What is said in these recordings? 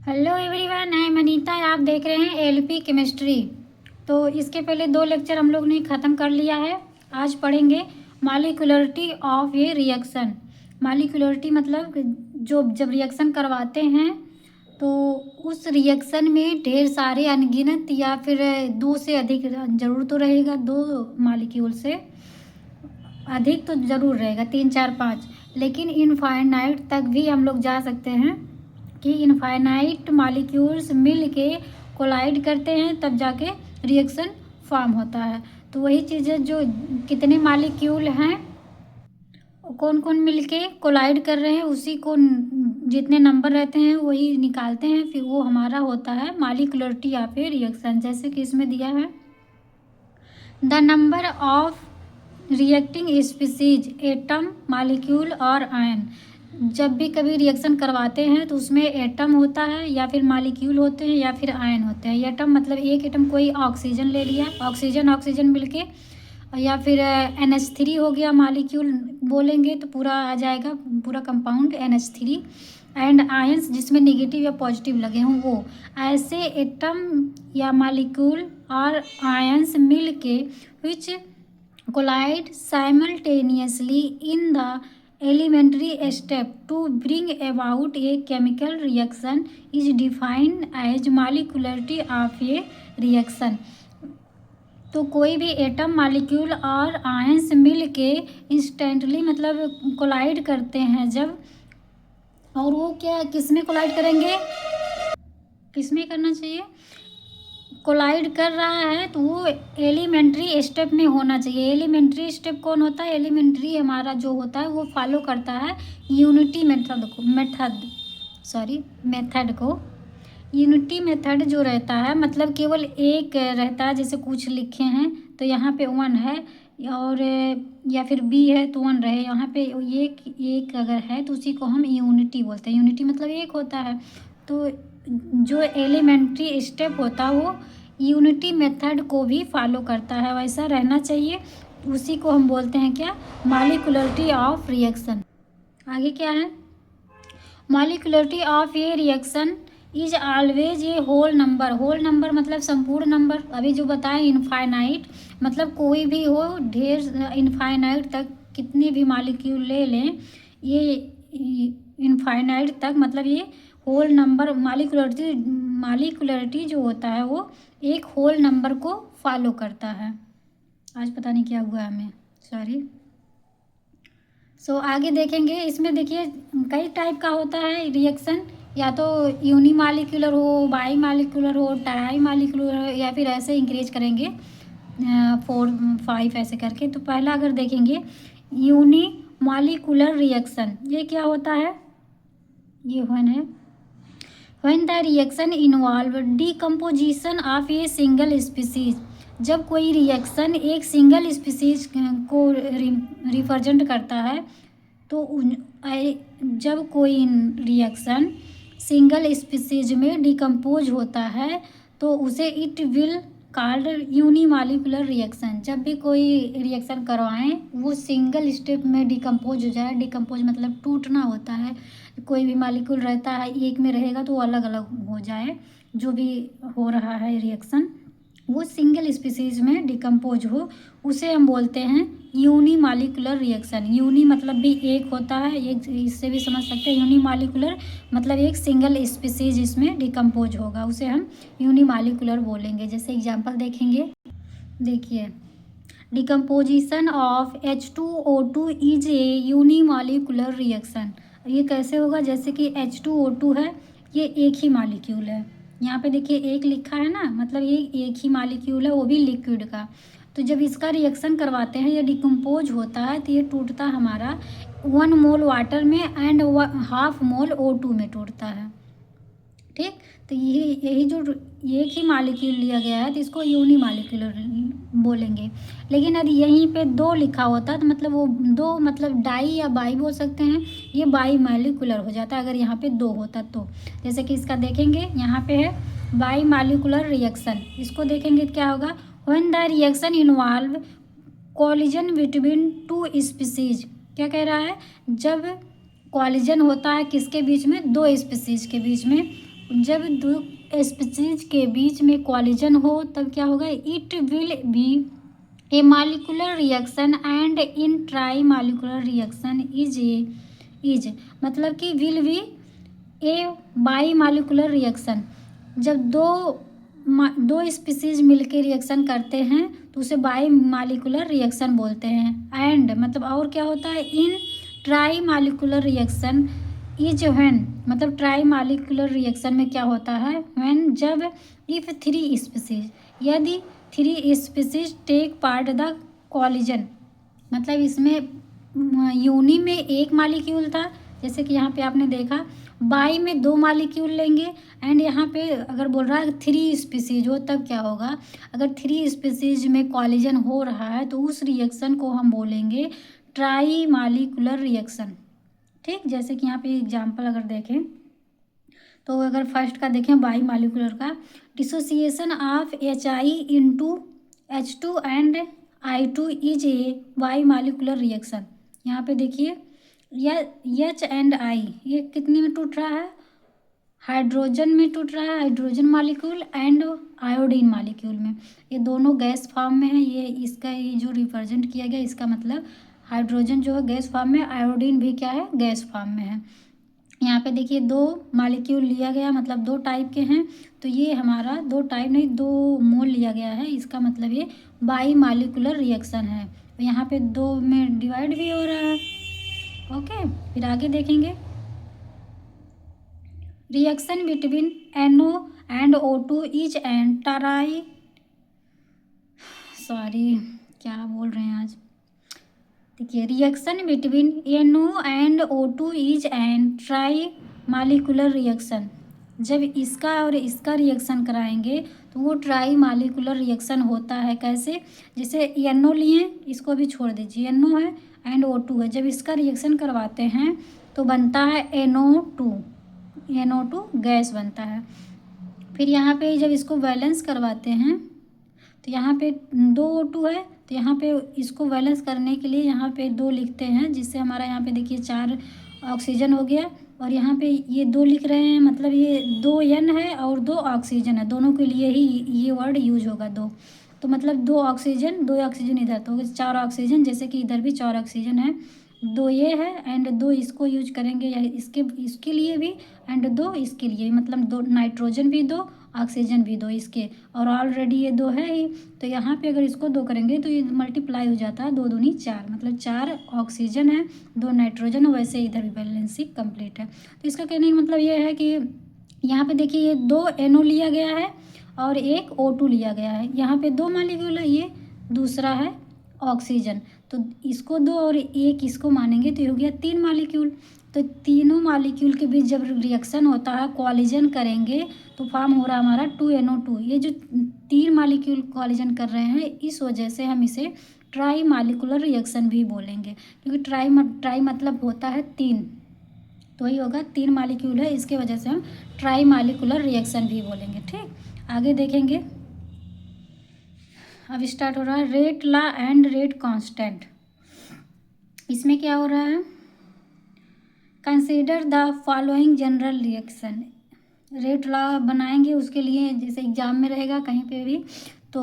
Hello everyone, I am Anita. आप देख रहे हैं एलपी केमिस्ट्री। तो इसके पहले 2 लेक्चर हम लोग ने ख़त्म कर लिया है। आज पढ़ेंगे molecularity of a reaction. Molecularity मतलब जब रिएक्शन करवाते हैं तो उस रिएक्शन में ढेर सारे अनगिनत या फिर 2 से अधिक, ज़रूर तो रहेगा 2 मॉलिक्यूल से अधिक तो ज़रूर रहेगा, 3 4 5, लेकिन इनफाइनाइट तक भी हम लोग जा सकते हैं कि इनफाइनाइट मॉलिक्यूल्स मिल के कोलाइड करते हैं, तब जाके रिएक्शन फॉर्म होता है। तो वही चीज़ें जो कितने मॉलिक्यूल हैं, कौन कौन मिल के कोलाइड कर रहे हैं, उसी को जितने नंबर रहते हैं वही निकालते हैं, फिर वो हमारा होता है मॉलिक्यूलरिटी ऑफ ए रिएक्शन। जैसे कि इसमें दिया है the number of reacting species, atom, molecule और आयन। जब भी कभी रिएक्शन करवाते हैं तो उसमें एटम होता है या फिर मॉलिक्यूल होते हैं या फिर आयन होते हैं। एटम मतलब एक एटम, कोई ऑक्सीजन ले लिया, ऑक्सीजन मिलके, या फिर NH3 हो गया। मॉलिक्यूल बोलेंगे तो पूरा आ जाएगा, पूरा कंपाउंड NH3। एंड आयंस जिसमें नेगेटिव या पॉजिटिव लगे हों वो। ऐसे एटम या मॉलिक्यूल और आयंस मिल के विच collide simultaneously in the elementary step to bring about a chemical reaction is defined as molecularity of a reaction। तो कोई भी एटम, मॉलिक्यूल और आयंस मिल के इंस्टेंटली मतलब कोलाइड करते हैं जब, और वो क्या किस में कोलाइड करेंगे, किस में करना चाहिए, कोलाइड कर रहा है तो वो एलिमेंट्री स्टेप में होना चाहिए। एलिमेंट्री स्टेप कौन होता है? एलिमेंट्री हमारा जो होता है वो फॉलो करता है यूनिटी मेथड को। यूनिटी मेथड जो रहता है मतलब केवल एक रहता है, जैसे कुछ लिखे हैं तो यहाँ पे 1 है, और या फिर B है तो 1 रहे, यहाँ पे एक अगर है तो उसी को हम यूनिटी बोलते हैं। यूनिटी मतलब एक होता है। तो जो एलिमेंट्री स्टेप होता है वो यूनिटी मेथड को भी फॉलो करता है, वैसा रहना चाहिए। उसी को हम बोलते हैं क्या? Molecularity of reaction. आगे क्या है? Molecularity of a reaction is always a whole number. Whole number मतलब संपूर्ण नंबर। अभी जो बताएं इनफाइनाइट मतलब कोई भी हो, ढेर इनफाइनाइट तक कितने भी मॉलिक्यूल ले लें, ये इनफाइनाइट तक मतलब ये होल नंबर। मॉलिक्यूलरिटी जो होता है वो एक होल नंबर को फॉलो करता है। आज पता नहीं क्या हुआ हमें, सॉरी। आगे देखेंगे। इसमें देखिए कई टाइप का होता है रिएक्शन, या तो यूनिमॉलिक्यूलर हो, बाई मॉलिक्यूलर हो, ट्राई मॉलिक्यूलर हो, या फिर ऐसे इंक्रीज करेंगे 4 5 ऐसे करके। तो पहला अगर देखेंगे यूनिमॉलिक्यूलर रिएक्शन, ये क्या होता है? ये 1 है। When the reaction involve decomposition of a single species, जब कोई रिएक्शन एक सिंगल स्पीसीज को रिप्रेजेंट करता है, तो जब कोई रिएक्शन सिंगल स्पीसीज में डिकम्पोज होता है तो उसे it will called unimolecular reaction. जब भी कोई रिएक्शन करवाएं वो सिंगल स्टेप में डिकम्पोज हो जाए। डिकम्पोज मतलब टूटना होता है। कोई भी मॉलिक्यूल रहता है एक में रहेगा तो अलग अलग हो जाए, जो भी हो रहा है रिएक्शन वो सिंगल स्पीसीज में डिकम्पोज हो, उसे हम बोलते हैं यूनिमॉलिक्यूलर रिएक्शन। यूनि मतलब भी एक होता है, एक इससे भी समझ सकते हैं। यूनिमॉलिक्यूलर मतलब एक सिंगल स्पीसीज इसमें डिकम्पोज होगा, उसे हम यूनिमॉलिक्यूलर बोलेंगे। जैसे एग्जांपल देखेंगे, देखिए decomposition of H2O2 is a unimolecular reaction. ये कैसे होगा? जैसे कि H2O2 है, ये एक ही मॉलिक्यूल है। यहाँ पे देखिए एक लिखा है ना, मतलब ये एक ही मॉलिक्यूल है, वो भी लिक्विड का। तो जब इसका रिएक्शन करवाते हैं या डिकम्पोज होता है तो ये टूटता हमारा 1 मोल वाटर में एंड 1/2 मोल O2 में टूटता है। ठीक, तो यही जो एक ही मॉलिक्यूल लिया गया है तो इसको यूनिमॉलिक्यूलर बोलेंगे। लेकिन यदि यहीं पे 2 लिखा होता तो मतलब वो 2 मतलब डाई या बाई बोल सकते हैं, ये बाई मॉलिक्यूलर हो जाता अगर यहाँ पे 2 होता तो। जैसे कि इसका देखेंगे, यहाँ पे है बाई मॉलिक्यूलर रिएक्शन। इसको देखेंगे क्या होगा? When the reaction involve collision between 2 species. क्या कह रहा है? जब कॉलिजन होता है किसके बीच में? 2 स्पीसीज के बीच में, जब दो स्पीसीज के बीच में कॉलिजन हो तब क्या होगा, it will be A molecular reaction and in trimolecular reaction is मतलब कि will be A by molecular reaction. जब दो स्पीसीज मिलके रिएक्शन करते हैं तो उसे बाई मालिकुलर रिएक्शन बोलते हैं। एंड मतलब और क्या होता है, in trimolecular reaction is when मतलब ट्राई मालिकुलर रिएक्शन में क्या होता है, व्हेन जब इफ थ्री स्पीसीज यदि three species take part the collision मतलब इसमें यूनी में एक मालिक्यूल था, जैसे कि यहाँ पे आपने देखा, बाई में दो मालिक्यूल लेंगे एंड यहाँ पे अगर बोल रहा है थ्री स्पीसीज हो तब क्या होगा, अगर थ्री स्पीसीज में कॉलिजन हो रहा है तो उस रिएक्शन को हम बोलेंगे ट्राई मालिकुलर रिएक्शन। ठीक, जैसे कि यहाँ पे एग्जाम्पल अगर देखें तो अगर फर्स्ट का देखें बाई मालिकुलर का, dissociation of HI into H2 and I2 is a by molecular reaction. यहाँ पे देखिए H एंड I ये कितने में टूट रहा है, हाइड्रोजन में टूट रहा है, hydrogen molecule and iodine molecule में। ये दोनों गैस फॉर्म में है, ये इसका ये जो रिप्रेजेंट किया गया इसका मतलब हाइड्रोजन जो है गैस फॉर्म में, आयोडीन भी क्या है, गैस फॉर्म में है। यहाँ पे देखिए दो मालिक्यूल लिया गया मतलब दो टाइप के हैं, तो ये हमारा दो टाइप नहीं दो मोल लिया गया है, इसका मतलब ये बाई मालिकुलर रिएक्शन है। यहाँ पे दो में डिवाइड भी हो रहा है। ओके, फिर आगे देखेंगे reaction between NO and O2 is an try क्या बोल रहे हैं आज, देखिए reaction between NO and O2 is an try molecular reaction. जब इसका और इसका रिएक्शन कराएंगे तो वो ट्राई मालिकुलर रिएक्शन होता है। कैसे, जैसे NO लिए, इसको भी छोड़ दीजिए, NO है एंड O2 है, जब इसका रिएक्शन करवाते हैं तो बनता है NO2 गैस बनता है। फिर यहाँ पे जब इसको बैलेंस करवाते हैं तो यहाँ पे 2 O2 है, तो यहाँ पे इसको बैलेंस करने के लिए यहाँ पे 2 लिखते हैं, जिससे हमारा यहाँ पे देखिए 4 ऑक्सीजन हो गया, और यहाँ पे ये 2 लिख रहे हैं मतलब ये 2 N है और 2 ऑक्सीजन है, दोनों के लिए ही ये वर्ड यूज होगा 2, तो मतलब 2 ऑक्सीजन इधर, तो 4 ऑक्सीजन, जैसे कि इधर भी 4 ऑक्सीजन है, 2 ये है एंड 2 इसको यूज करेंगे या इसके लिए भी एंड 2 इसके लिए, मतलब 2 नाइट्रोजन भी 2 ऑक्सीजन भी 2 इसके, और ऑलरेडी ये 2 है ही, तो यहाँ पे अगर इसको 2 करेंगे तो ये मल्टीप्लाई हो जाता है, 2 दूनी 4, मतलब 4 ऑक्सीजन है 2 नाइट्रोजन, वैसे इधर भी बैलेंसिंग कंप्लीट है। तो इसका कहने का मतलब ये है कि यहाँ पे देखिए ये 2 NO लिया गया है और एक O2 लिया गया है, यहाँ पे 2 मालिक्यूल है, ये दूसरा है ऑक्सीजन, तो इसको 2 और एक इसको मानेंगे तो ये हो गया 3 मालिक्यूल। तो तीनों मालिक्यूल के बीच जब रिएक्शन होता है, कॉलिजन करेंगे तो फॉर्म हो रहा है हमारा 2NO2। ये जो 3 मालिक्यूल कॉलिजन कर रहे हैं इस वजह से हम इसे ट्राई मालिकुलर रिएक्शन भी बोलेंगे, क्योंकि ट्राई मतलब होता है 3, तो ही होगा 3 मालिक्यूल है, इसके वजह से हम ट्राई मालिकुलर रिएक्शन भी बोलेंगे। ठीक, आगे देखेंगे, अब स्टार्ट हो रहा है rate law and rate constant. इसमें क्या हो रहा है, consider the following general reaction. Rate law बनाएंगे, उसके लिए जैसे एग्जाम में रहेगा कहीं पे भी, तो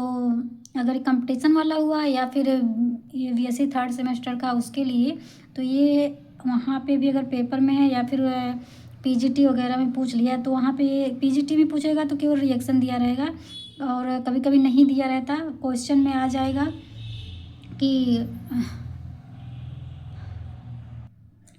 अगर कंपटीशन वाला हुआ या फिर ये BSc 3rd सेमेस्टर का उसके लिए, तो ये वहाँ पे भी अगर पेपर में है या फिर PGT वगैरह में पूछ लिया तो वहाँ पे PGT में पूछेगा तो केवल रिएक्शन दिया रहेगा, और कभी कभी नहीं दिया रहता, क्वेश्चन में आ जाएगा कि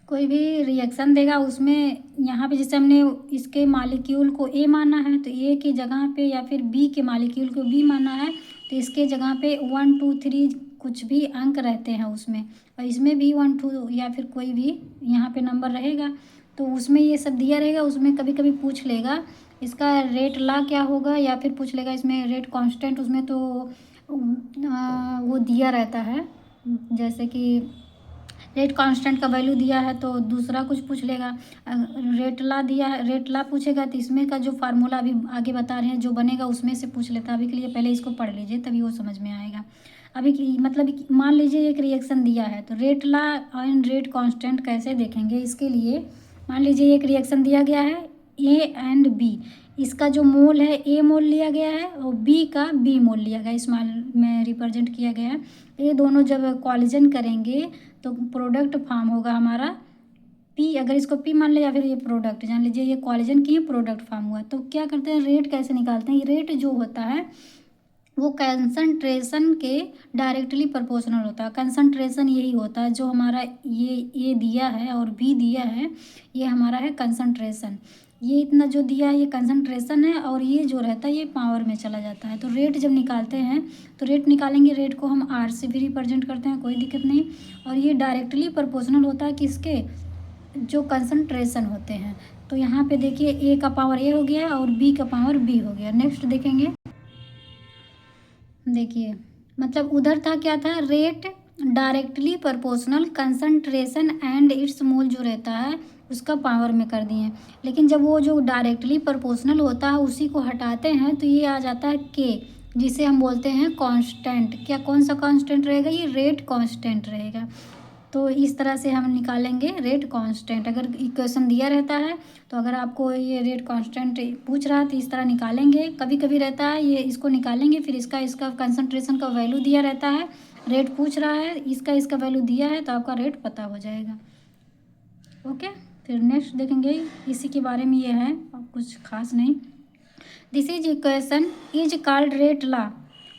कोई भी रिएक्शन देगा उसमें यहाँ पे जैसे हमने इसके मालिक्यूल को A माना है तो A की जगह पे, या फिर B के मालिक्यूल को B माना है तो इसके जगह पे 1 2 3 कुछ भी अंक रहते हैं उसमें, और इसमें भी 1 2 या फिर कोई भी यहाँ पे नंबर रहेगा, तो उसमें ये सब दिया रहेगा। उसमें कभी कभी पूछ लेगा इसका रेट लॉ क्या होगा, या फिर पूछ लेगा इसमें रेट कांस्टेंट, उसमें तो वो दिया रहता है, जैसे कि रेट कांस्टेंट का वैल्यू दिया है तो दूसरा कुछ पूछ लेगा, रेट लॉ दिया है, रेट लॉ पूछेगा तो इसमें का जो फार्मूला अभी आगे बता रहे हैं जो बनेगा उसमें से पूछ लेता है। अभी के लिए पहले इसको पढ़ लीजिए तभी वो समझ में आएगा। अभी मतलब मान लीजिए एक रिएक्शन दिया है तो rate law and rate constant कैसे देखेंगे, इसके लिए मान लीजिए एक रिएक्शन दिया गया है ए एंड बी, इसका जो मोल है ए मोल लिया गया है और बी का बी मोल लिया गया है, स्मॉल में रिप्रेजेंट किया गया है। ये दोनों जब कॉलिजन करेंगे तो प्रोडक्ट फॉर्म होगा हमारा पी। अगर इसको पी मान ले या फिर ये प्रोडक्ट जान लीजिए, ये कॉलिजन किए प्रोडक्ट फॉर्म हुआ। तो क्या करते हैं, रेट कैसे निकालते हैं, रेट जो होता है वो कंसंट्रेशन के डायरेक्टली प्रोपोर्शनल होता है। कंसंट्रेशन यही होता है जो हमारा ये दिया है और बी दिया है, ये हमारा है कंसंट्रेशन। ये इतना जो दिया है ये कंसंट्रेशन है और ये जो रहता है ये पावर में चला जाता है। तो रेट जब निकालते हैं तो रेट निकालेंगे, रेट को हम आर से भी रिप्रेजेंट करते हैं, कोई दिक्कत नहीं। और ये डायरेक्टली प्रोपोर्शनल होता है किसके, जो कंसंट्रेशन होते हैं। तो यहाँ पे देखिए ए का पावर ए हो गया और बी का पावर बी हो गया। नेक्स्ट देखेंगे, देखिए मतलब उधर था क्या था, rate directly proportional concentration and it's मोल जो रहता है उसका पावर में कर दिए। लेकिन जब वो जो डायरेक्टली प्रोपोर्शनल होता है उसी को हटाते हैं तो ये आ जाता है के, जिसे हम बोलते हैं कांस्टेंट। क्या कौन सा कांस्टेंट रहेगा, ये रेट कांस्टेंट रहेगा। तो इस तरह से हम निकालेंगे रेट कांस्टेंट। अगर इक्वेशन दिया रहता है तो अगर आपको ये रेट कांस्टेंट पूछ रहा है तो इस तरह निकालेंगे। कभी कभी रहता है ये इसको निकालेंगे, फिर इसका कंसंट्रेशन का वैल्यू दिया रहता है, रेट पूछ रहा है, इसका वैल्यू दिया है तो आपका रेट पता हो जाएगा। ओके, फिर नेक्स्ट देखेंगे, इसी के बारे में ये है और कुछ खास नहीं। This is equation is called rate law,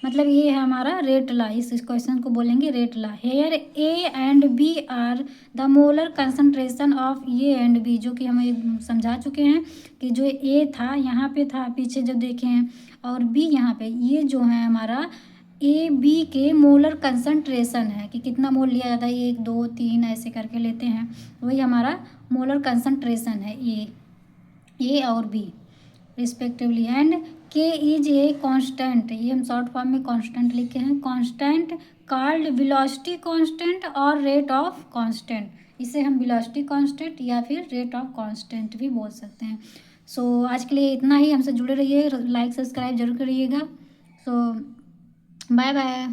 मतलब ये है हमारा रेट लॉ। इस क्वेश्चन को बोलेंगे rate law. Here A and B are the molar concentration of A and B, जो कि हम समझा चुके हैं कि जो ए था यहाँ पे था पीछे जब देखे हैं, और बी यहाँ पे, ये जो है हमारा ए बी के मोलर कंसंट्रेशन है कि कितना मोल लिया जाता है, 1 2 3 ऐसे करके लेते हैं, वही हमारा मोलर कंसंट्रेशन है ए और बी रिस्पेक्टिवली। एंड के इज ए कांस्टेंट, ये हम शॉर्ट फॉर्म में कांस्टेंट लिखे हैं, कांस्टेंट कॉल्ड वेलोसिटी कांस्टेंट और रेट ऑफ कांस्टेंट। इसे हम वेलोसिटी कांस्टेंट या फिर रेट ऑफ कांस्टेंट भी बोल सकते हैं। सो आज के लिए इतना ही, हमसे जुड़े रहिए, लाइक सब्सक्राइब जरूर करिएगा। सो बाय बाय।